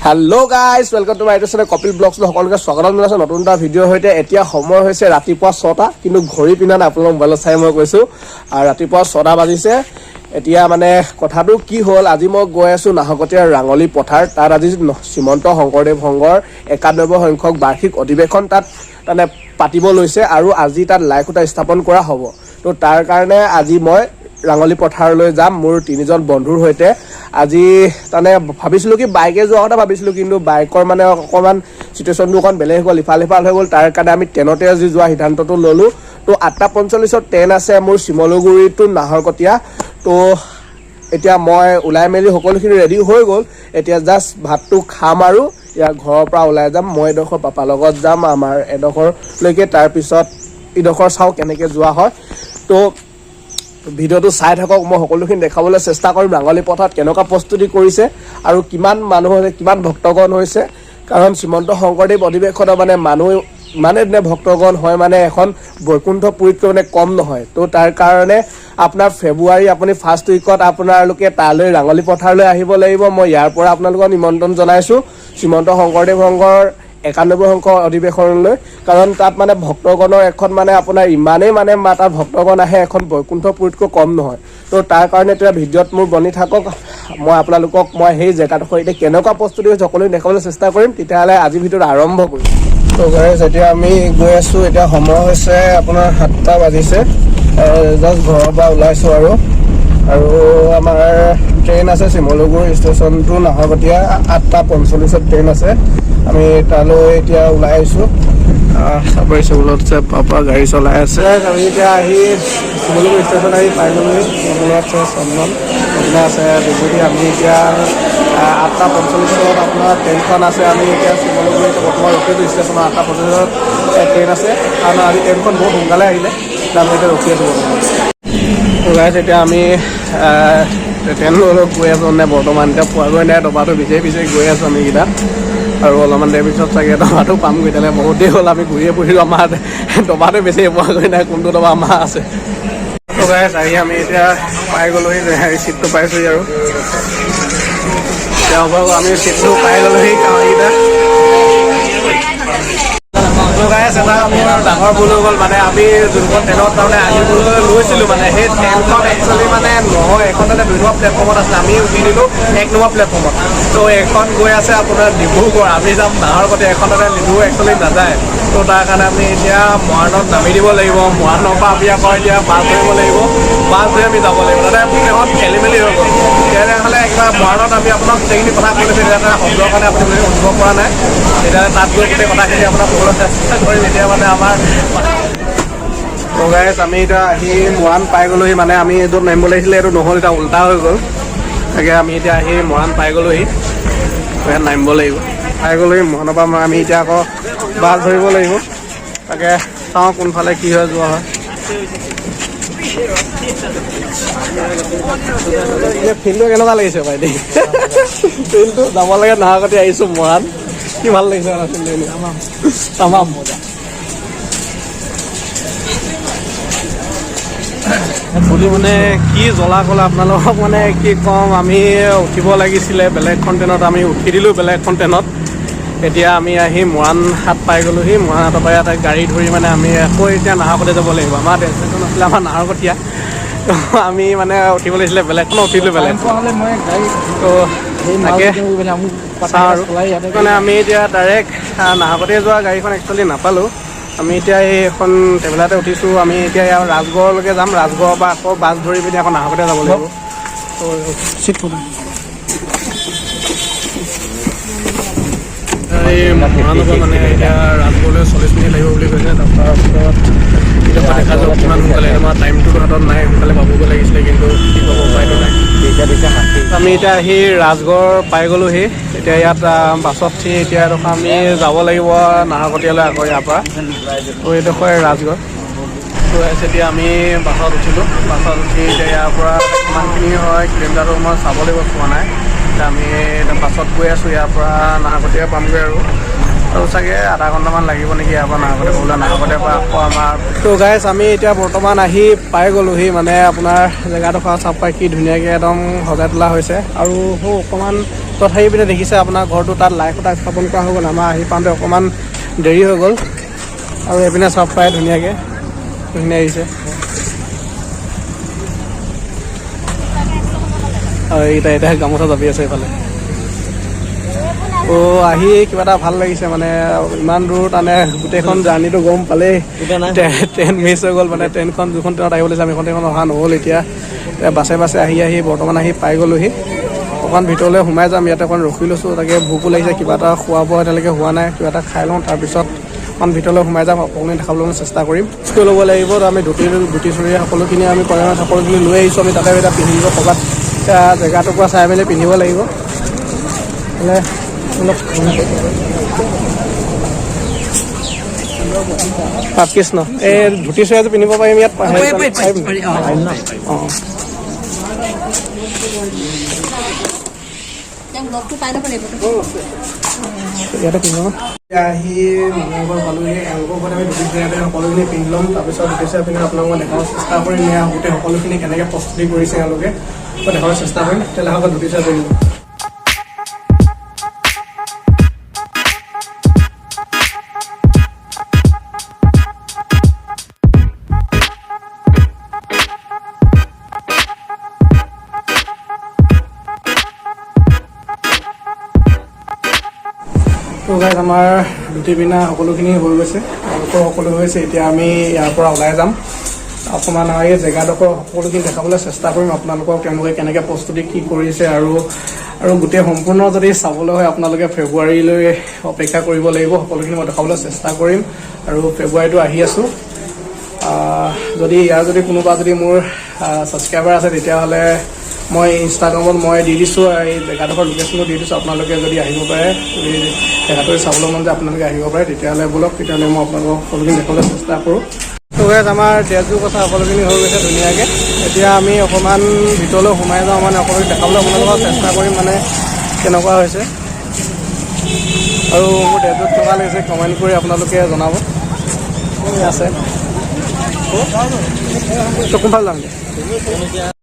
Hello guys welcome to my YouTube channel Kapil blogs সকলকে স্বাগতম জনাইছো নতুন এটা ভিডিঅ' হৈতে এতিয়া সময় হৈছে ৰাতিপুৱা 6টা কিন্তু ঘড়ী পিনা না আপোনালোক মোবাইলত চাই মই কৈছো আৰু ৰাতিপুৱা 6টা বাজিছে এতিয়া মানে কথাটো কি হ'ল আজি মই গৈ আছো নাহকটীয়া ৰাঙলী পথাৰ তাত আজি শ্ৰীমন্ত শংকৰদেৱ সংঘৰ 91 সংখ্যক বাৰ্ষিক অধিৱেশন তাত মানে পাতিব লৈছে আৰু আজি তাত লাইকুটা স্থাপন কৰা হ'ব তো তাৰ কাৰণে আজি মই ৰাঙলী পথাৰলৈ যাম মোৰ তিনিজন বন্ধুৰ হৈতে আজি তানে ভাবিছিলো কি বাইকে যোৱা কথা ভাবিছিলো কিন্তু বাইকৰ মানে অকমান সিচুৱেশনটো অকন বেলেগ হ'ল ইফাল হৈ গ'ল তাৰ কাৰণে আমি ট্ৰেইনতে আজি যোৱা সিদ্ধান্তটো ললো তো 8:45 ট্ৰেইন আছে মোৰ শিমলুগুৰি টু নাহৰকটীয়া তো এতিয়া মই ওলাই মেলি সকলোখিনি ৰেডি হৈ গ'ল এতিয়া জাস্ট ভাতটো খাম আৰু ইয়াৰ ঘৰৰ পৰা ওলাই যাম মই এডখৰ পাপাৰ লগত যাম আমাৰ এডখৰ লৈকে তাৰ পিছত ইডখৰ চাও কেনেকৈ যোৱা হয় তো ভিডিঅ'টো চাই থাকক মই সকলোখিনি দেখাবলৈ চেষ্টা কৰিম ৰাঙলী পথাৰত কেনেকুৱা প্ৰস্তুতি কৰিছে আৰু কিমান মানুহ হৈছে কিমান ভক্তগণ হৈছে কাৰণ শ্ৰীমন্ত শংকৰদেৱ অধিৱেশনৰ মানে মানুহ মানে ভক্তগণ হয় মানে এখন বৈকুণ্ঠপুৰীতকৈ মানে কম নহয় তো তাৰ কাৰণে আপোনাৰ ফেব্ৰুৱাৰী আপুনি ফাৰ্ষ্ট উইকত আপোনালোকে তালৈ ৰাঙলী পথাৰলৈ আহিব লাগিব মই ইয়াৰ পৰা আপোনালোকক নিমন্ত্ৰণ জনাইছোঁ শ্ৰীমন্ত শংকৰদেৱ সংঘৰ 91 সংখ্যক অধিৱেশনলৈ কাৰণ তাত মানে ভক্তগণৰ এখন মানে আপোনাৰ ইমানেই মানে তাত ভক্তগণ আহে এখন বৈকুণ্ঠপুৰীতকৈ কম নহয় তো তাৰ কাৰণে এতিয়া ভিডিঅ'ত মোৰ বনি থাকক মই আপোনালোকক মই সেই জেগাডোখৰ এতিয়া কেনেকুৱা প্ৰস্তুতি হৈছে সকলোৱে দেখাবলৈ চেষ্টা কৰিম তেতিয়াহ'লে আজি ভিডিঅ'টো আৰম্ভ কৰিম তো গাইজ এতিয়া আমি গৈ আছোঁ এতিয়া সময় হৈছে আপোনাৰ 7টা বাজিছে জাষ্ট ঘৰৰ পৰা ওলাইছোঁ আৰু আমাৰ ট্ৰেইন আছে Simaluguri station to Naharkatia 8:45 train আছে আমি তালৈ এতিয়া ওলাই আহিছোঁ চাবৰি চুবুলত পাপা গাড়ী চলাই আছে আমি এতিয়া আহি শিমলুগুৰি ষ্টেচন আহি পাই গ'লোহি আছে চন্দন আছে বিভূতি আমি এতিয়া 8:45 আপোনাৰ ট্ৰেইনখন আছে আমি এতিয়া শিমলুগুৰিত বৰ্তমান ৰখিছোঁ ষ্টেচনৰ 8:45 ট্ৰেইন আছে কাৰণ আজি ট্ৰেইনখন বহুত সোনকালে আহিলে আমি এতিয়া ৰখি আছোঁ গাইজ এতিয়া আমি ট্ৰেইন গৈ আছোঁ মানে বৰ্তমান এতিয়া পোৱাগৈ নাই দবাটো বিচাৰি গৈ আছোঁ আমি কেইটা আৰু অলপমান দেৰি পিছত চাগে দবাটো পামগৈ তেনেকৈ বহুত দেৰি হ'ল আমি ঘূৰিয়ে ফুৰিলোঁ আমাৰ দবাটো বেছি পোৱাগৈ নাই কোনটো দবা আমাৰ আছে গাইজ আহি আমি এতিয়া পাই গ'লোহি চিটটো পাইছোঁহি আৰু এতিয়া হ'ব আমি চিটটো পাই গ'লোহি কামকেইটা গাইজ এটা মোৰ ডাঙৰ ভুল হৈ গ'ল মানে আমি যোনখন ট্ৰেইনত তাৰমানে আহিবলৈ লৈছিলোঁ মানে সেই ট্ৰেইনখন একচুৱেলি মানে নহয় এখন মানে 2 নম্বৰ প্লেটফৰ্মত আছে আমি উঠি দিলোঁ 1 নম্বৰ প্লেটফৰ্মত তো এখন গৈ আছে আপোনাৰ ডিব্ৰুগড় আমি যাম নাহৰকটীয়া এখন তাতে ডিব্ৰুগড় একচুৱেলি নাযায় তো তাৰ কাৰণে আমি এতিয়া মৰাণত নামি দিব লাগিব মৰাণৰ পৰা আমি আকৌ এতিয়া বাছ ধৰিব লাগিব বাছ ধৰি আমি যাব লাগিব তাতে এখন খেলি মেলি হৈ গ'ল তেতিয়াহ'লে কিবা মৰাণত আমি আপোনাক গোটেইখিনি কথা কৈ লৈছোঁ তেতিয়া শব্দৰ কাৰণে আপুনি যদি শুনিব পৰা নাই তেতিয়াহ'লে তাত গৈ গোটেই কথাখিনি আপোনাক ক'বলৈ চেষ্টা কৰিম এতিয়া মানে আমাৰ গাইজ আমি এতিয়া আহি মৰাণ পাই গ'লোহি মানে আমি য'ত নামিব লাগিছিলে এইটো নহ'ল এতিয়া উল্টা হৈ গ'ল তাকে আমি এতিয়া আহি মৰাণ পাই গ'লোহি ইয়াত নামিব লাগিব পাই গ'লোহি মৰাণৰ পৰা আমি এতিয়া আকৌ বাছ ধৰিব লাগিব তাকে চাওঁ কোনফালে কি হয় যোৱা হয় ফিল্ডটো কেনেকুৱা লাগিছে বাইদেউ ফিল্ডটো যাব লাগে নাহৰকটীয়া আহিছোঁ মৰাণ কি ভাল লাগিছে তামাম মজা বুলি মানে কি জ্বলা ক'লে আপোনালোকক মানে কি ক'ম আমি উঠিব লাগিছিলে বেলেগখন ট্ৰেইনত আমি উঠি দিলোঁ বেলেগখন ট্ৰেইনত এতিয়া আমি আহি মৰাণ হাট পাই গ'লোহি মৰাণ হাটৰ পৰা ইয়াতে গাড়ী ধৰি মানে আমি আকৌ এতিয়া নাহৰকটীয়া যাব লাগিব আমাৰ ডেষ্টিনেশ্যন আছিলে আমাৰ নাহৰকটীয়া তো আমি মানে উঠিব লাগিছিলে বেলেগখনত উঠিলোঁ বেলেগ তো তাকে চাওঁ আৰু মানে আমি এতিয়া ডাইৰেক্ট নাহৰকটীয়া যোৱা গাড়ীখন একচুৱেলি নাপালোঁ আমি এতিয়া এই এখন ট্ৰেভেলাৰতে উঠিছোঁ আমি এতিয়া ইয়াৰ ৰাজগড়লৈকে যাম ৰাজগড়ৰ পৰা আকৌ বাছ ধৰি পিনি আকৌ নাহৰকটীয়া যাব লাগিব তো চিট এই মহানগৰ মানে এতিয়া ৰাজগড়লৈ 40 মিনিট লাগিব বুলি কৈছে তাৰপিছত কেতিয়াবা দেখা যাব কিমান সোনকালে আমাৰ টাইমটো হাতত নাই সোনকালে পাবগৈ লাগিছিলে কিন্তু কি ক'ব উপায়টো নাই আমি এতিয়া আহি ৰাজগড় পাই গ'লোহি এতিয়া ইয়াত বাছত উঠি এতিয়া এডোখৰ আমি যাব লাগিব নাহৰকটীয়ালৈ আকৌ ইয়াৰ পৰা তো এইডোখৰ ৰাজগড় তো এতিয়া আমি বাছত উঠিলোঁ বাছত উঠি এতিয়া ইয়াৰ পৰা কিমানখিনি হয় কিলোমিটাৰটো মই চাব লাগিব পোৱা নাই এতিয়া আমি বাছত গৈ আছোঁ ইয়াৰ পৰা নাহৰকটীয়া পামগৈ আৰু আৰু চাগে আধা ঘণ্টামান লাগিব নেকি ইয়াৰ পৰা নাহকতে ক'বলৈ নাহকতে পৰা আকৌ আমাৰ তো গাইজ আমি এতিয়া বৰ্তমান আহি পাই গ'লোহি মানে আপোনাৰ জেগাডোখৰ চাপ পাই কি ধুনীয়াকৈ একদম সজাই তোলা হৈছে আৰু অকণমান তথাপি পিনে দেখিছে আপোনাৰ ঘৰটো তাত লাইট এটা স্থাপন কৰা হৈ গ'ল আমাৰ আহি পাওঁতে অকণমান দেৰি হৈ গ'ল আৰু এইপিনে চাপ পাই ধুনীয়াকৈ ধুনীয়া আহিছে আৰু এতিয়া গামোচা জাপি আছে এইফালে আহি কিবা এটা ভাল লাগিছে মানে ইমান দূৰ মানে গোটেইখন জাৰ্ণিটো গম পালেই ট্ৰেইন মিছ হৈ গ'ল মানে ট্ৰেইনখন যিখন ট্ৰেইনত আহিব লাগিছে আমি এখন ট্ৰেইনত অহা নহ'ল এতিয়া বাছে বাছে আহি বৰ্তমান আহি পাই গ'লোহি অকণমান ভিতৰলৈ সোমাই যাম ইয়াতে অকণ ৰখি লৈছোঁ তাকে ভোকো লাগিছে কিবা এটা খোৱা বোৱা এতিয়ালৈকে হোৱা নাই কিবা এটা খাই লওঁ তাৰপিছত অকণ ভিতৰলৈ সোমাই যাম অকণমান দেখাবলৈ চেষ্টা কৰিম স্কুল ল'ব লাগিব আমি ধুতি চুৰি সকলোখিনি আমি কলেজত সকলোখিনি লৈ আহিছোঁ আমি তাতে এতিয়া পিন্ধিব ক'ৰবাত এতিয়া জেগাটুকুৰা চাই মেলি পিন্ধিব লাগিব মানে কৃষ্ণ এই ধুতি চুৰিয়াযোৰ পিন্ধিব পাৰিম ইয়াত অঁ ইয়াতে পিন্ধিব আহি মঙ্গল পালোহি এওঁলোকৰ ঘৰত আমি ধুতি চুৰিয়াতে সকলোখিনি পিন্ধি ল'ম তাৰপিছত ধুতি চুৰিয়া পিন্ধি আপোনালোক মই দেখাব চেষ্টা কৰিম গোটেই সকলোখিনি কেনেকৈ প্ৰস্তুতি কৰিছে এওঁলোকে মই দেখাবলৈ চেষ্টা কৰিম তেতিয়াহ'লে আকৌ ধুতি চুৰিয়া পিন্ধিম তো গাইজ আমাৰ ধুতি পিন্ধা সকলোখিনি হৈ গৈছে তেওঁলোকৰ সকলো হৈছে এতিয়া আমি ইয়াৰ পৰা ওলাই যাম অকণমান এই জেগাডোখৰ সকলোখিনি দেখাবলৈ চেষ্টা কৰিম আপোনালোকক তেওঁলোকে কেনেকৈ প্ৰস্তুতি কি কৰিছে আৰু গোটেই সম্পূৰ্ণ যদি চাবলৈ হয় আপোনালোকে ফেব্ৰুৱাৰীলৈ অপেক্ষা কৰিব লাগিব সকলোখিনি মই দেখাবলৈ চেষ্টা কৰিম আৰু ফেব্ৰুৱাৰীটো আহি আছোঁ যদি কোনোবা যদি মোৰ ছাবস্ক্ৰাইবাৰ আছে তেতিয়াহ'লে মই ইনষ্টাগ্ৰামত মই দি দিছোঁ এই জেগাডোখৰ লোকেশ্যনো দি দিছোঁ আপোনালোকে যদি আহিব পাৰে যদি জেগাটো চাবলৈ মন যায় আপোনালোকে আহিব পাৰে তেতিয়াহ'লে ব'লক তেতিয়াহ'লে মই আপোনালোকক সকলোখিনি দেখাবলৈ চেষ্টা কৰোঁ তো গাইজ আমাৰ ড্ৰেছযোৰ কথা সকলোখিনি হৈ গৈছে ধুনীয়াকৈ এতিয়া আমি অকণমান ভিতৰলৈ সোমাই যাওঁ মানে অকণমান দেখাবলৈ আপোনালোকক চেষ্টা কৰিম মানে কেনেকুৱা হৈছে আৰু মোৰ ড্ৰেছযোৰ কেনেকুৱা লাগিছে কমেণ্ট কৰি আপোনালোকে জনাব আছে তো কোনফালে যামগৈ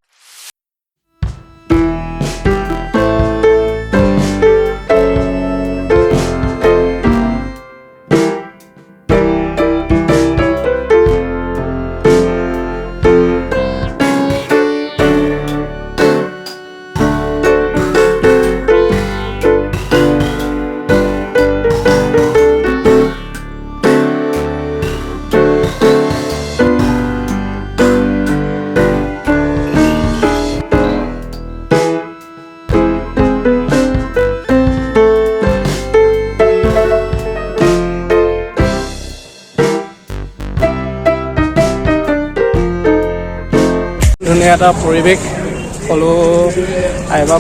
ধুনীয়া এটা পৰিৱেশ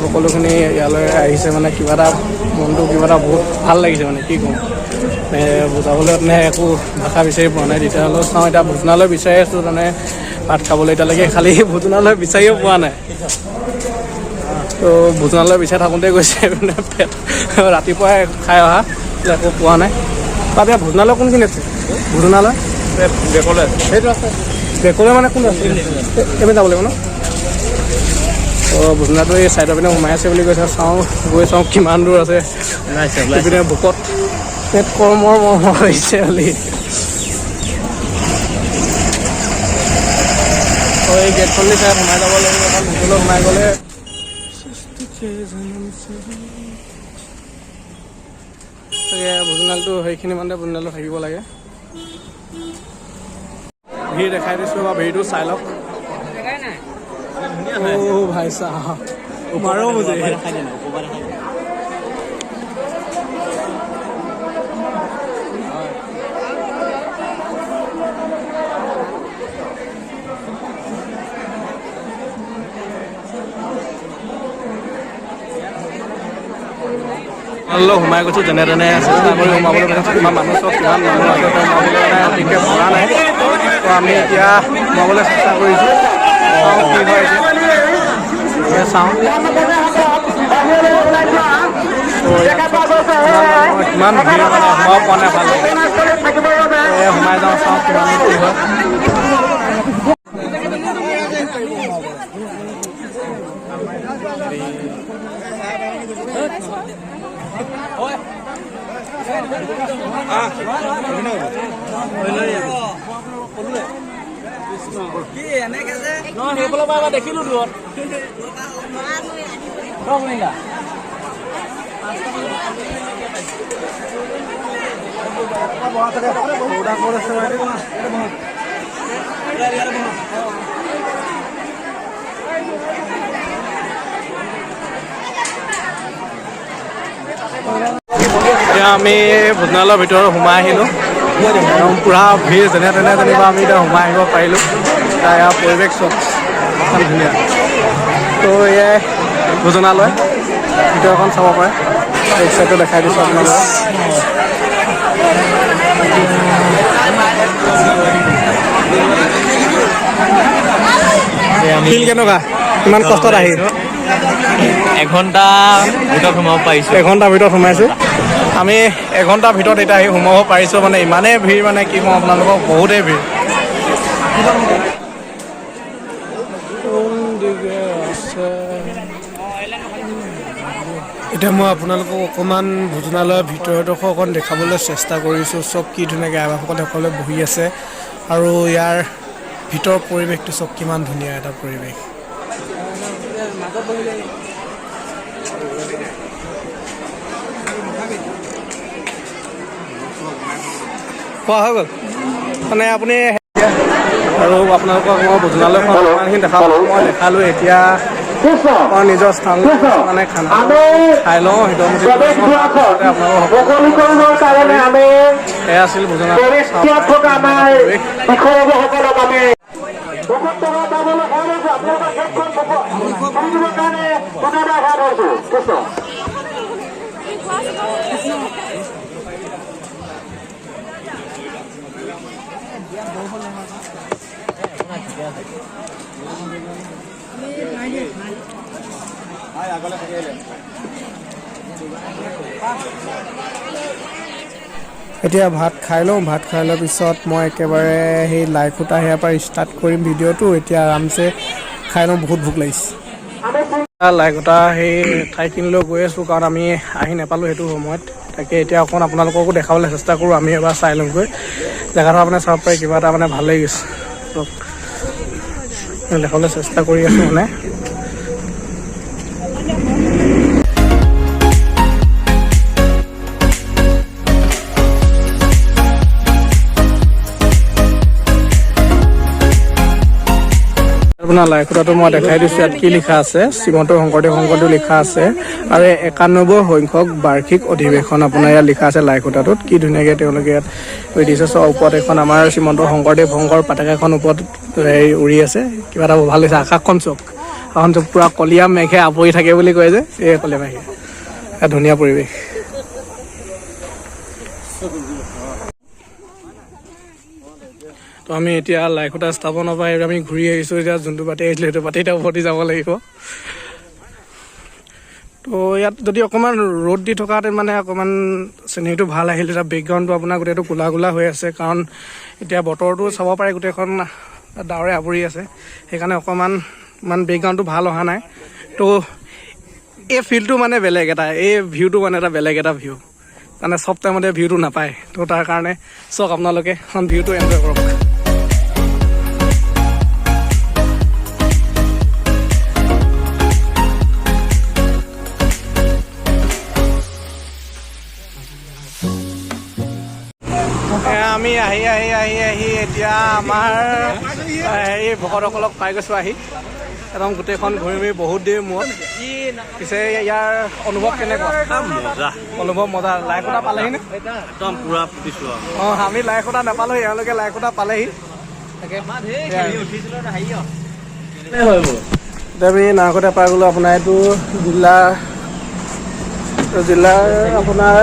সকলোখিনি ইয়ালৈ আহিছে মানে কিবা এটা মনটো কিবা এটা বহুত ভাল লাগিছে মানে কি ক'ম বুজাবলৈ মানে একো ভাষা বিচাৰি পোৱা নাই তেতিয়াহ'লেও চাওঁ এতিয়া ভোজনালয় বিচাৰি আছোঁ মানে ভাত খাবলৈ এতিয়ালৈকে খালি ভোজনালয় বিচাৰিও পোৱা নাই তো ভোজনালয় বিচাৰি থাকোঁতে গৈছে মানে ৰাতিপুৱাই খাই অহা একো পোৱা নাই তাত এতিয়া ভোজনালয় কোনখিনি আছে ভোজনালয় বেকলৈ সেইটো আছে বেকলৈ মানে কোন আছে এইপিনে যাব লাগিব ন ভোজনালয়টো এই চাইডৰ পিনে সোমাই আছে বুলি কৈছে চাওঁ গৈ চাওঁ কিমান দূৰ আছে এইপিনে বুকত পেট কৰ্মৰ হৈছে বুলি এই গেটখনলৈ চাই সোমাই যাব লাগিব কাৰণ ভিতৰলৈ সোমাই গ'লে ভোজনালয়টো সেইখিনি মানে ভোজনালয় থাকিব লাগে ভিৰ দেখাই দিছোঁ বা ভিৰটো চাই লওক ভাই চাহ মাৰো বুজে সোমাই গৈছোঁ যেনে তেনে চেষ্টা কৰি সোমাবলৈ কিমান মানুহ চব কিমান মানুহ আছে সোমাবলৈ নাই অতিকৈ ভৰা নাই তো আমি এতিয়া সোমাবলৈ চেষ্টা কৰিছোঁ চাওঁ কি হয় এতিয়া চাওঁ কিমান ভিৰ মানে সোমাব পৰা নাই ভাল সোমাই যাওঁ চাওঁ কিমান কি হয় দেখিলো দূৰত এতিয়া আমি ভোজনালয়ৰ ভিতৰত সোমাই আহিলোঁ একদম পূৰা ভিৰ যেনে তেনে যেনিবা আমি এতিয়া সোমাই আহিব পাৰিলোঁ তাৰ ইয়াৰ পৰিৱেশ চব ইমান ধুনীয়া তো এয়াই ভোজনালয় ভিতৰখন চাব পাৰে এক চাইডটো দেখাই দিছোঁ আপোনালোকক ফিল কেনেকুৱা কিমান কষ্টত আহি এঘণ্টাৰ ভিতৰত সোমাব পাৰিছোঁ এঘণ্টাৰ ভিতৰত সোমাইছোঁ আমি এঘণ্টাৰ ভিতৰত এতিয়া আহি সোমাব পাৰিছোঁ মানে ইমানেই ভিৰ মানে কি কওঁ আপোনালোকক বহুতেই ভিৰ এতিয়া মই আপোনালোকক অকণমান ভোজনালয়ৰ ভিতৰডোখৰ অকণ দেখাবলৈ চেষ্টা কৰিছোঁ চব কি ধুনীয়াকৈ আইসকলে সকলোৱে বহি আছে আৰু ইয়াৰ ভিতৰৰ পৰিৱেশটো চব কিমান ধুনীয়া এটা পৰিৱেশ খোৱা হৈ গ'ল মানে আপুনি আৰু আপোনালোকক মই ভোজনালয়খন ইমানখিনি দেখালোঁ মই দেখালোঁ এতিয়া মই নিজৰ স্থান মানে খানা খাই লওঁ সেয়া আছিল ভোজনালয় এতিয়া ভাত খাই লওঁ ভাত খাই লোৱাৰ পিছত মই একেবাৰে সেই লাইখুটা সেয়াৰ পৰা ষ্টাৰ্ট কৰিম ভিডিঅ'টো এতিয়া আৰামছে খাই লওঁ বহুত ভোক লাগিছে লাইখুটা সেই ঠাইখিনিলৈ গৈ আছোঁ কাৰণ আমি আহি নাপালোঁ সেইটো সময়ত তাকে এতিয়া অকণ আপোনালোককো দেখাবলৈ চেষ্টা কৰোঁ আমি এবাৰ চাই লওঁগৈ জেগাটো আপুনি চাব পাৰে কিবা এটা মানে ভাল লাগি গৈছে দেখাবলৈ চেষ্টা কৰি আছোঁ মানে আপোনাৰ লাইখুটাটো মই দেখাই দিছোঁ ইয়াত কি লিখা আছে শ্ৰীমন্ত শংকৰদেৱ লিখা আছে আৰু 91 সংখ্যক বাৰ্ষিক অধিৱেশন আপোনাৰ ইয়াত লিখা আছে লাইখুটাটোত কি ধুনীয়াকৈ তেওঁলোকে ইয়াত কৈ দিছে চ ওপৰত এখন আমাৰ শ্ৰীমন্ত শংকৰদেৱ পতাকা এখন ওপৰত উৰি আছে কিবা এটা ভাল লাগিছে আকাশখন চক পূৰা কলীয়া মেঘে আৱৰি থাকে বুলি কয় যে এই কলীয়া মেঘে ধুনীয়া পৰিৱেশ তো আমি এতিয়া লাইখুটা স্থাপনৰ পৰা আমি ঘূৰি আহিছোঁ এতিয়া যোনটো বাটে আহিছিলোঁ সেইটো বাটে এতিয়া উভতি যাব লাগিব তো ইয়াত যদি অকণমান ৰ'দ দি থকাহেঁতেন মানে অকণমান চিনেৰীটো ভাল আহিল এতিয়া বেকগ্ৰাউণ্ডটো আপোনাৰ গোটেইটো কোলা কোলা হৈ আছে কাৰণ এতিয়া বতৰটো চাব পাৰে গোটেইখন ডাৱৰে আৱৰি আছে সেইকাৰণে অকণমান ইমান বেকগ্ৰাউণ্ডটো ভাল অহা নাই তো এই ফিল্ডটো মানে বেলেগ এটা এই ভিউটো মানে এটা বেলেগ এটা ভিউ মানে চব টাইমতে ভিউটো নাপায় তো তাৰ কাৰণে চাওক আপোনালোকে এখন ভিউটো এনজয় কৰক আমি আহি এতিয়া আমাৰ হেৰি ভকতসকলক পাই গৈছোঁ আহি একদম গোটেইখন ঘূৰি বহুত দেৰি মূৰত পিছে ইয়াৰ অনুভৱ কেনেকুৱা অনুভৱ মজা লাইখুটা পালেহিনে একদম পূৰা ফুটিছোঁ অঁ আমি লাইখুটা নাপালোঁ এওঁলোকে লাইখুটা পালেহি আমি নাওকটা পাই গ'লোঁ আপোনাৰ এইটো জিলাৰ আপোনাৰ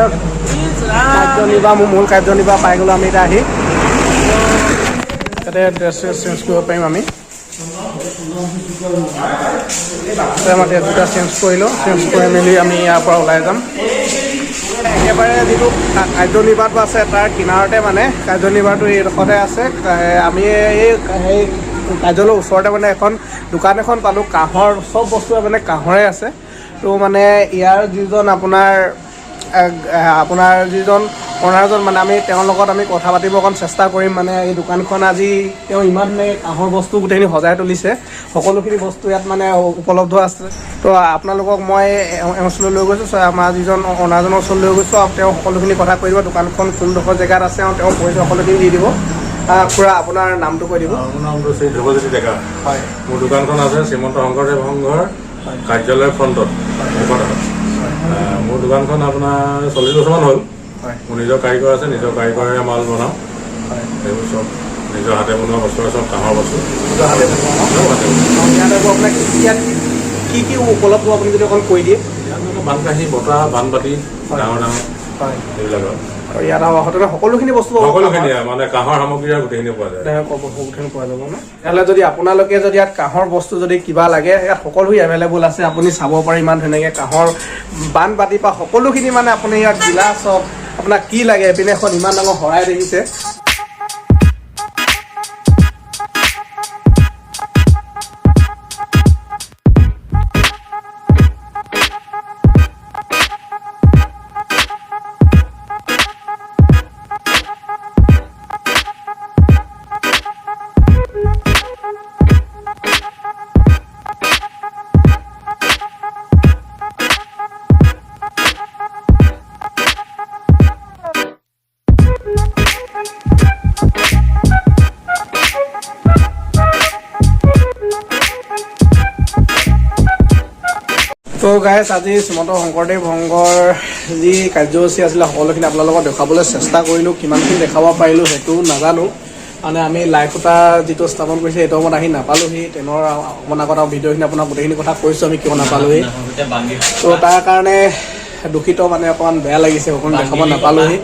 কাৰ্যনিৰ্বাহ মোৰ মূল কাৰ্যনিৰ্বাহ পাই গ'লোঁ আমি এতিয়া আহি তাতে ড্ৰেছ চেঞ্জ কৰিব পাৰিম আমি আমাৰ ড্ৰেছকেইটা চেঞ্জ কৰি লওঁ চেঞ্জ কৰি মেলি আমি ইয়াৰ পৰা ওলাই যাম একেবাৰে যিটো কাৰ্যনিৰ্বাহটো আছে তাৰ কিনাৰতে মানে কাৰ্যনিৰ্বাহটো এইডোখৰতে আছে। আমি এই কাৰ্যালয়ৰ ওচৰতে মানে এখন দোকান এখন পালোঁ, কাঁহৰ চব বস্তু মানে কাঁহৰে আছে। তো মানে ইয়াৰ যিজন আপোনাৰ যিজন অনাৰজন মানে আমি তেওঁৰ লগত আমি কথা পাতিব অকণ চেষ্টা কৰিম। মানে এই দোকানখন আজি তেওঁ ইমান কাঁহৰ বস্তু গোটেইখিনি সজাই তুলিছে, সকলোখিনি বস্তু ইয়াত মানে উপলব্ধ আছে। তো আপোনালোকক মই ওচৰলৈ লৈ গৈছোঁ, আমাৰ যিজন অনাৰজনৰ ওচৰলৈ লৈ গৈছোঁ আৰু তেওঁ সকলোখিনি কথা কৈ দিব। দোকানখন কোনডোখৰ জেগাত আছে আৰু তেওঁ পইচা সকলোখিনি দি দিব। খুৰা আপোনাৰ নামটো কৈ দিব। মোৰ নামটো শ্ৰী ধ্ৰুৱজ্যোতি ডেকা। হয়, মোৰ দোকানখন আছে শ্ৰীমন্ত শংকৰদেৱ সংঘৰ কাৰ্যালয়ৰ ফ্ৰণ্টত। মোৰ দোকানখন আপোনাৰ 40 বছৰমান হ'ল। মোৰ নিজৰ কাৰিকৰ আছে, নিজৰ কাৰিকৰেৰে মাল বনাওঁ। সেইবোৰ চব নিজৰ হাতে বনোৱা বস্তু, চব কাঁহৰ বস্তু। আপোনাক ইয়াত কি কি উপলব্ধ আপুনি যদি অকণ কৈ দিয়ে। বানকাঁহী, বঁটা, বানবাতি, ডাঙৰ ডাঙৰ সেইবিলাক আৰু ইয়াত হোটেলত সকলোখিনি বস্তু সকলোখিনি মানে কাঁহৰ সামগ্ৰী গোটেইখিনি পোৱা যায়। সকলোখিনি পোৱা যাব ন? তেতিয়াহ'লে যদি আপোনালোকে যদি ইয়াত কাঁহৰ বস্তু যদি কিবা লাগে, ইয়াত সকলো এভেইলেবল আছে। আপুনি চাব পাৰে ইমান ধুনীয়াকৈ কাঁহৰ বানবাতি পৰা সকলোখিনি মানে আপুনি ইয়াত গিলাচ হওক, আপোনাক কি লাগে, এইপিনে এখন ইমান ডাঙৰ শৰাই দেখিছে। তো গাইজ আজি শ্ৰীমন্ত শংকৰদেৱ সংঘৰ যি কাৰ্যসূচী আছিলে সকলোখিনি আপোনালোকক দেখুৱাবলৈ চেষ্টা কৰিলোঁ। কিমানখিনি দেখাব পাৰিলোঁ সেইটো নাজানো, মানে আমি লাইভ এটা যিটো স্থাপন কৰিছে সেইটো সময়ত আহি নাপালোঁহি। ট্ৰেইনৰ অকণমান আগত আৰু ভিডিঅ'খিনি আপোনাক গোটেইখিনি কথা কৈছোঁ আমি কিয় নাপালোঁহি। তো তাৰ কাৰণে দুখিত, মানে অকণমান বেয়া লাগিছে, অকণমান দেখাব নাপালোঁহি।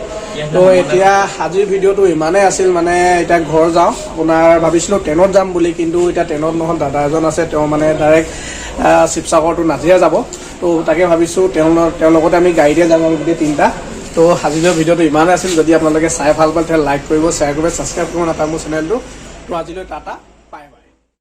তো এতিয়া আজিৰ ভিডিঅ'টো ইমানেই আছিল। মানে এতিয়া ঘৰ যাওঁ, আপোনাৰ ভাবিছিলোঁ ট্ৰেইনত যাম বুলি, কিন্তু এতিয়া ট্ৰেইনত নহয়, দাদা এজন আছে, তেওঁ মানে ডাইৰেক্ট শিৱসাগৰ টু নাজিৰা যাব। তো তাকে ভাবিছোঁ তেওঁৰ লগতে আমি গাড়ীতে যাম, আমি গোটেই তিনিটা। তো আজিৰ ভিডিঅ'টো ইমানেই আছিল। যদি আপোনালোকে চাই ভাল পালে তেতিয়াহ'লে লাইক কৰিব, শ্বেয়াৰ কৰিব, ছাবস্ক্ৰাইব কৰিব নাপায় মোৰ চেনেলটো। তো আজিলৈ টাটা।